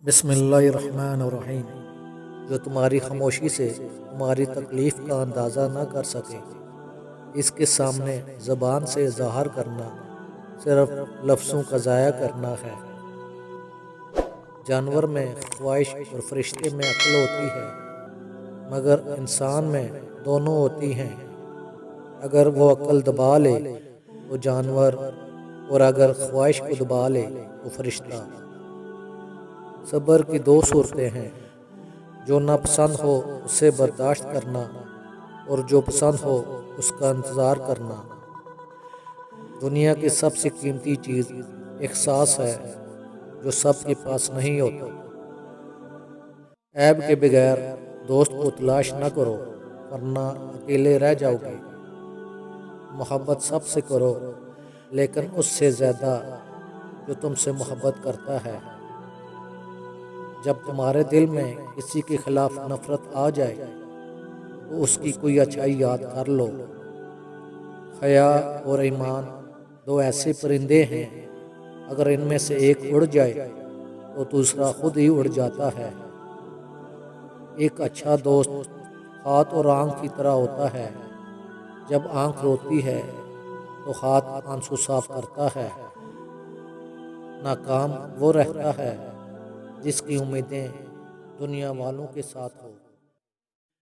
بسم اللہ الرحمن الرحیم۔ جو تمہاری خاموشی سے تمہاری تکلیف کا اندازہ نہ کر سکے، اس کے سامنے زبان سے اظہار کرنا صرف لفظوں کا ضائع کرنا ہے۔ جانور میں خواہش اور فرشتے میں عقل ہوتی ہے، مگر انسان میں دونوں ہوتی ہیں۔ اگر وہ عقل دبا لے تو جانور، اور اگر خواہش کو دبا لے تو فرشتہ۔ صبر کی دو صورتیں ہیں، جو ناپسند ہو اسے برداشت کرنا، اور جو پسند ہو اس کا انتظار کرنا۔ دنیا کی سب سے قیمتی چیز احساس ہے، جو سب کے پاس نہیں ہوتا۔ عیب کے بغیر دوست کو تلاش نہ کرو، ورنہ اکیلے رہ جاؤ گے۔ محبت سب سے کرو، لیکن اس سے زیادہ جو تم سے محبت کرتا ہے۔ جب تمہارے دل میں کسی کے خلاف نفرت آ جائے تو اس کی کوئی اچھائی یاد کر لو۔ حیا اور ایمان دو ایسے پرندے ہیں، اگر ان میں سے ایک اڑ جائے تو دوسرا خود ہی اڑ جاتا ہے۔ ایک اچھا دوست ہاتھ اور آنکھ کی طرح ہوتا ہے۔ جب آنکھ روتی ہے تو ہاتھ آنسو صاف کرتا ہے۔ ناکام وہ رہتا ہے جس کی امیدیں دنیا والوں کے ساتھ ہو۔